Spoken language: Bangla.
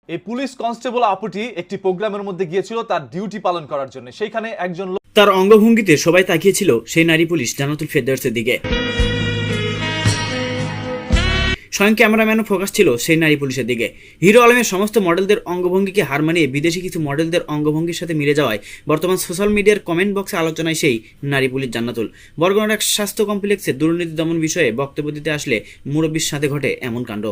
এই পুলিশ কনস্টেবল আপুটি একটি প্রোগ্রামের মধ্যে গিয়েছিল তার ডিউটি পালন করার জন্য। সেইখানে একজন লোক, তার অঙ্গভঙ্গিতে সবাই তাকিয়েছিল সেই নারী পুলিশ জান্নাতুল ফেরদৌসের দিকে। স্বয়ং ক্যামেরাম্যানও ফোকাস ছিল সেই নারী পুলিশের দিকে। হিরো আলমের সমস্ত মডেলদের অঙ্গভঙ্গিকে হার মানিয়ে বিদেশি কিছু মডেলদের অঙ্গভঙ্গির সাথে মিলে যাওয়ায় বর্তমান সোশ্যাল মিডিয়ার কমেন্ট বক্সে আলোচনায় সেই নারী পুলিশ জান্নাতুল। বরগুনার এক স্বাস্থ্য কমপ্লেক্সে দুর্নীতি দমন বিষয়ে বক্তব্য দিতে আসলে মুরব্বির সাথে ঘটে এমন কাণ্ড।